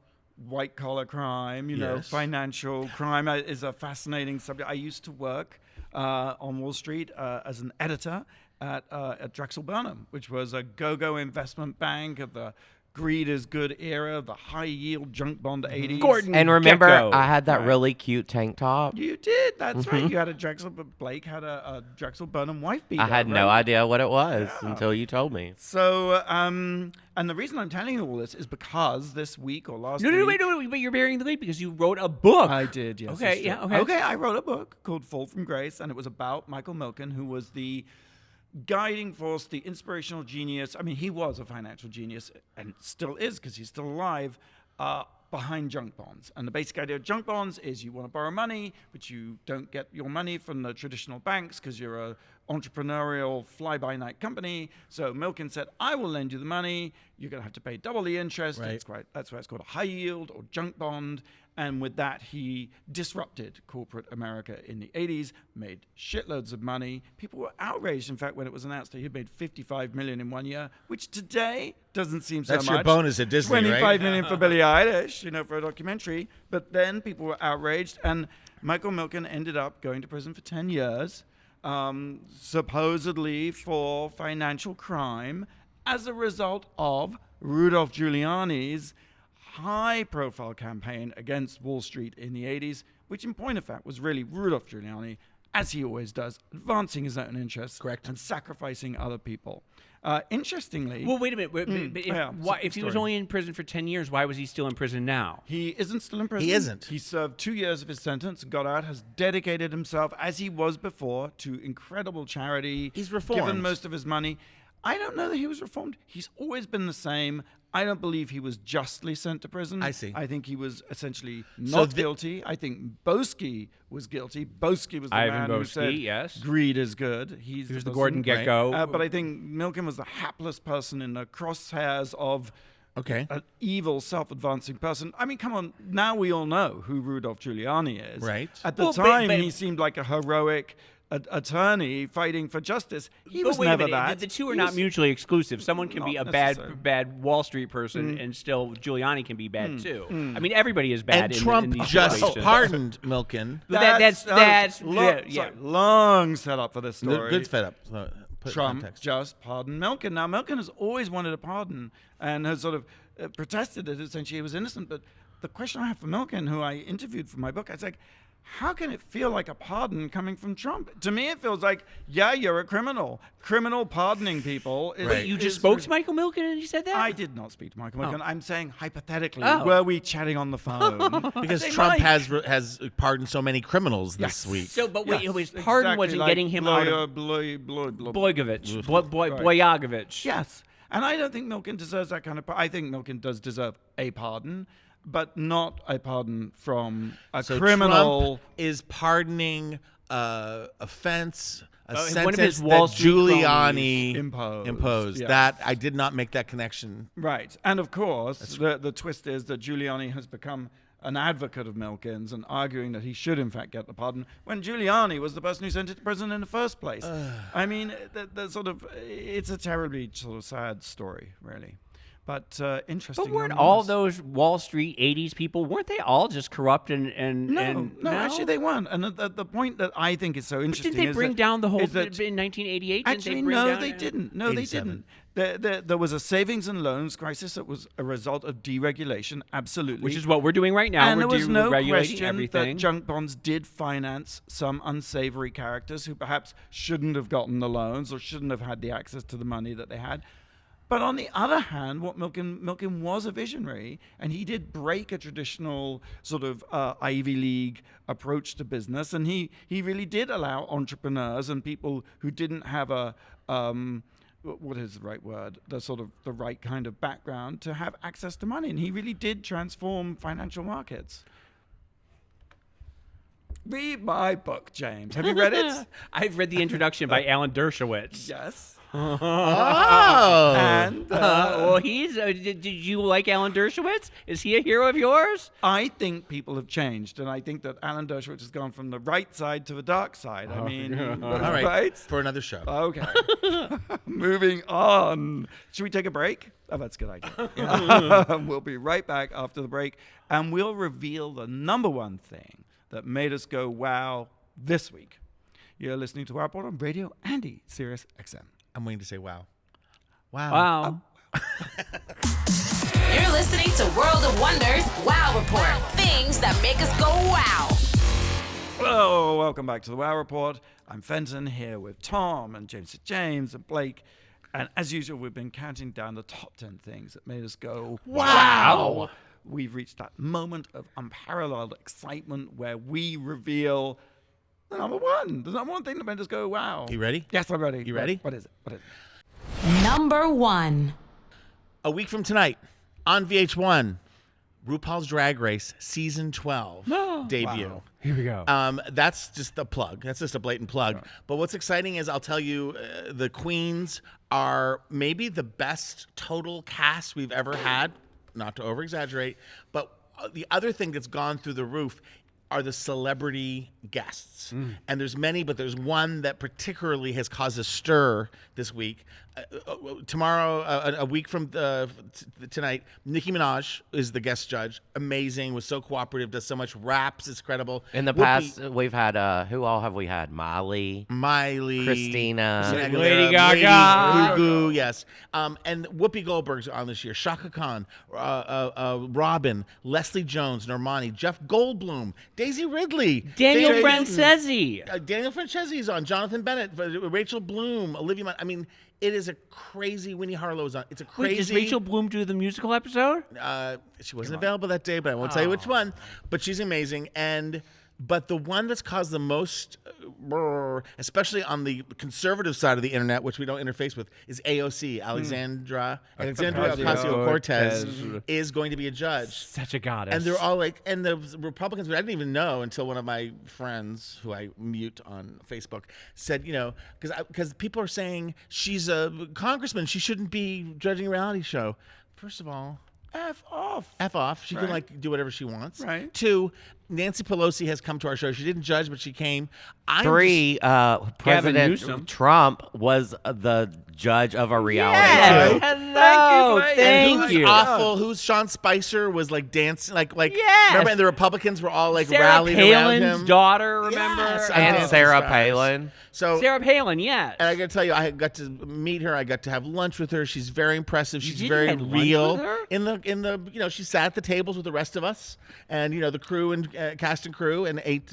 white collar crime. Yes. Financial crime is a fascinating subject. I used to work on Wall Street as an editor at Drexel Burnham, which was a go-go investment bank of the greed is good era, the high yield junk bond 80s. Gordon And remember, Gekko. I had that really cute tank top. You did. That's right. You had a Drexel, but Blake had a Drexel Burnham wife beater. I had no right? idea what it was until you told me. So, and the reason I'm telling you all this is because this week or last week. No, wait, but you're bearing the lead because you wrote a book. I did, yes. Okay, it's yeah, true. okay. Okay, I wrote a book called Fall from Grace, and it was about Michael Milken, who was the guiding force, the inspirational genius. I mean, he was a financial genius and still is because he's still alive behind junk bonds. And the basic idea of junk bonds is you want to borrow money, but you don't get your money from the traditional banks because you're a entrepreneurial fly-by-night company. So Milken said, I will lend you the money. You're going to have to pay double the interest. Right. That's why it's called a high yield or junk bond. And with that, he disrupted corporate America in the 80s, made shitloads of money. People were outraged, in fact, when it was announced that he had made $55 million in 1 year, which today doesn't seem so much. That's your bonus at Disney, right? $25 million for Billie Eilish, for a documentary. But then people were outraged, and Michael Milken ended up going to prison for 10 years, supposedly for financial crime, as a result of Rudolph Giuliani's high-profile campaign against Wall Street in the 80s, which in point of fact was really Rudolph Giuliani, as he always does, advancing his own interests and sacrificing other people. Interestingly... Well, wait a minute. If he was only in prison for 10 years, why was he still in prison now? He isn't still in prison. He isn't. He served 2 years of his sentence, got out, has dedicated himself, as he was before, to incredible charity. He's reformed. Given most of his money. I don't know that he was reformed. He's always been the same. I don't believe he was justly sent to prison. I see. I think he was essentially not guilty. I think Boesky was guilty. Boesky was the man who said greed is good. He was the Gordon Gekko. But I think Milken was the hapless person in the crosshairs of an evil, self-advancing person. I mean, come on. Now we all know who Rudolph Giuliani is. Right. At the time, he seemed like a heroic attorney fighting for justice. He was never that. The two are not mutually exclusive. Someone can be a bad Wall Street person, and still Giuliani can be bad too. I mean, everybody is bad. And Trump in these just situations. pardoned Milken. That's long setup for this story. Good setup. Trump just pardoned Milken. Now, Milken has always wanted a pardon and has sort of protested that essentially he was innocent. But the question I have for Milken, who I interviewed for my book, I was like, how can it feel like a pardon coming from Trump? To me, it feels like, yeah, you're a criminal. Criminal pardoning people. Wait, you just spoke to Michael Milken and he said that? I did not speak to Michael Milken. I'm saying hypothetically, were we chatting on the phone? Because Trump has pardoned so many criminals this week. So, but wait, his pardon wasn't getting him out of Boyagovich. Yes. And I don't think Milken deserves that kind of pardon. I think Milken does deserve a pardon, but not a pardon from a criminal. Trump is pardoning offense, a one of sentence his that Wall Street Giuliani imposed. Yes. That I did not make that connection. Right. And of course, the twist is that Giuliani has become an advocate of Milken's and arguing that he should in fact get the pardon when Giuliani was the person who sent it to prison in the first place. I mean, it's a terribly sort of sad story, really. But interesting. But weren't all those Wall Street 80s people, weren't they all just corrupt and No, actually they weren't. And the point that I think is so interesting didn't they bring down the whole in 1988? Actually, they didn't. No, they didn't. There was a savings and loans crisis that was a result of deregulation, absolutely. Which is what we're doing right now. And there was no question everything. that junk bonds did finance some unsavory characters who perhaps shouldn't have gotten the loans or shouldn't have had the access to the money that they had. But on the other hand, what Milken was a visionary, and he did break a traditional sort of Ivy League approach to business, and he really did allow entrepreneurs and people who didn't have a what is the right word? The right kind of background to have access to money, and he really did transform financial markets. Read my book, James. Have you read it? I've read the introduction by Alan Dershowitz. Yes. Oh. And well, did you like Alan Dershowitz? Is he a hero of yours? I think people have changed, and I think that Alan Dershowitz has gone from the right side to the dark side. I mean, all right, for another show. Okay. Moving on. Should we take a break? Oh, that's a good idea. We'll be right back after the break, and we'll reveal the number one thing that made us go wow this week. You're listening to Wow Report on Radio Andy, Sirius XM. I'm waiting to say wow. Wow. You're listening to World of Wonders Wow Report. Things that make us go wow. Hello, welcome back to the Wow Report. I'm Fenton here with Tom and James and Blake. And as usual, we've been counting down the top 10 things that made us go wow. We've reached that moment of unparalleled excitement where we reveal the number one. The number one thing that made us go wow. You ready? Yes, I'm ready. You ready? What is it? Number one. A week from tonight on VH1, RuPaul's Drag Race Season 12 debut. Wow. Here we go. That's just a plug. That's just a blatant plug. Right. But what's exciting is I'll tell you, the queens are maybe the best total cast we've ever had, not to over-exaggerate. But the other thing that's gone through the roof are the celebrity guests. And there's many, but there's one that particularly has caused a stir this week. Tomorrow, a week from tonight, Nicki Minaj is the guest judge. Amazing, was so cooperative, does so much raps, it's credible. In the past, we've had, who all have we had? Miley, Christina, Lady Gaga, Gugu, yes. And Whoopi Goldberg's on this year. Shaka Khan, Robin, Leslie Jones, Normani, Jeff Goldblum, Daisy Ridley, Daniel Francesi. Daniel Francesi is on. Jonathan Bennett, Rachel Bloom, Olivia. I mean, it is a crazy. Winnie Harlow is on. It's a crazy. Wait, does Rachel Bloom do the musical episode? She wasn't available that day, but I won't tell you which one. But she's amazing. But the one that's caused the most, especially on the conservative side of the internet, which we don't interface with, is AOC, Alexandria Ocasio-Cortez, is going to be a judge. Such a goddess. And they're all like, and the Republicans, I didn't even know until one of my friends, who I mute on Facebook, said, because people are saying she's a congressman, she shouldn't be judging a reality show. First of all, F off. She can do whatever she wants. Right. 2, Nancy Pelosi has come to our show. She didn't judge, but she came. 3, President Trump was the judge of a reality show. Hello. Thank you. Awful. Who's Sean Spicer was like dancing, like. Yes. Remember, and the Republicans were all like Sarah rallied around Palin's him. daughter, remember? Yes, And Sarah Palin. So Sarah Palin, yes. And I got to tell you, I got to meet her. I got to have lunch with her. She's very impressive. She's did very have lunch real. with her? In the, she sat at the tables with the rest of us, and the crew and cast and crew, and ate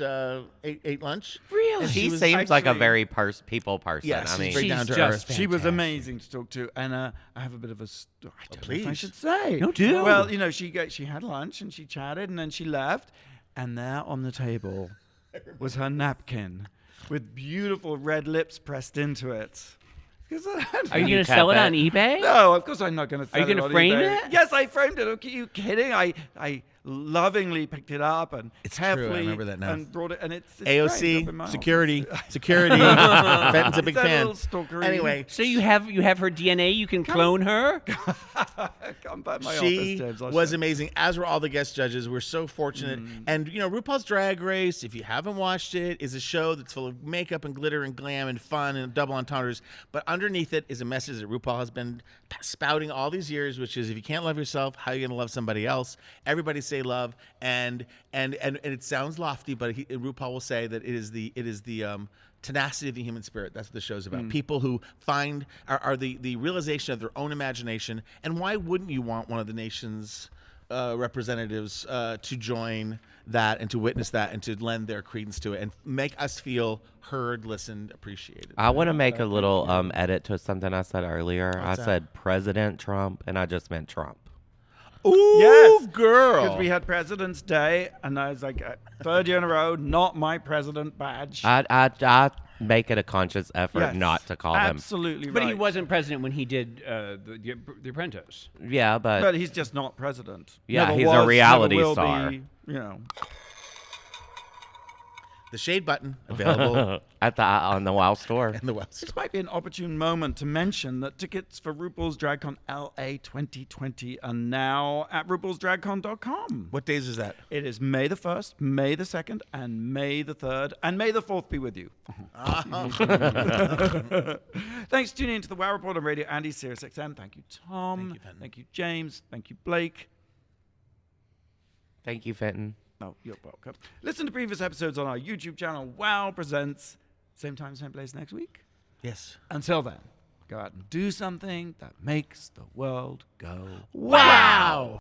lunch. Really? And She was seems like a actually- very people person. Yeah, I she's mean, very down to just earth. She was fantastic. amazing to talk to, and I have a bit of a story. I don't know if I please. should say. No, do. Well, she had lunch and she chatted, and then she left, and there on the table was her napkin with beautiful red lips pressed into it. Are you going to sell it on eBay? No, of course I'm not going to sell it. Are you going on to frame eBay. it? Yes, I framed it. Are you kidding? I lovingly picked it up and It's true, I carefully remember that now. and brought it, and it's framed up in my AOC, office. security. Fenton's a big Is that a fan. little stalkery? Anyway, So you have her DNA. You can clone her. Come by my she office, James. I'll was show you. amazing, as were all the guest judges. We're so fortunate. And RuPaul's Drag Race, if you haven't watched it, is a show that's full of makeup and glitter and glam and fun and double entendres. But underneath it is a message that RuPaul has been spouting all these years, which is, if you can't love yourself, how are you going to love somebody else? Everybody say love, and it sounds lofty, but RuPaul will say that it is the tenacity of the human spirit. That's what the show's about. People who are the realization of their own imagination. And why wouldn't you want one of the nation's representatives to join that and to witness that and to lend their credence to it and make us feel heard, listened, appreciated? I want to make a little edit to something I said earlier. I said President Trump, and I just meant Trump. Ooh, Yes, girl. Because we had President's Day, and I was like, 3rd year in a row, not my president badge. I make it a conscious effort Yes, not to call him. absolutely But right. he wasn't president when he did the Apprentice. Yeah, But he's just not president. Yeah, Never he's a was, reality never will star. Be, The shade button available on the WoW store. in the West. This might be an opportune moment to mention that tickets for RuPaul's DragCon LA 2020 are now at RuPaul'sDragCon.com. What days is that? It is May the 1st, May the 2nd, and May the 3rd, and May the 4th be with you. Thanks for tuning into the Wow Report on Radio Andy, Sirius XM. Thank you, Tom. Thank you, Fenton. Thank you, James. Thank you, Blake. Thank you, Fenton. Oh, you're welcome. Listen to previous episodes on our YouTube channel, Wow Presents. Same time, same place next week. Yes. Until then, go out and do something that makes the world go Wow.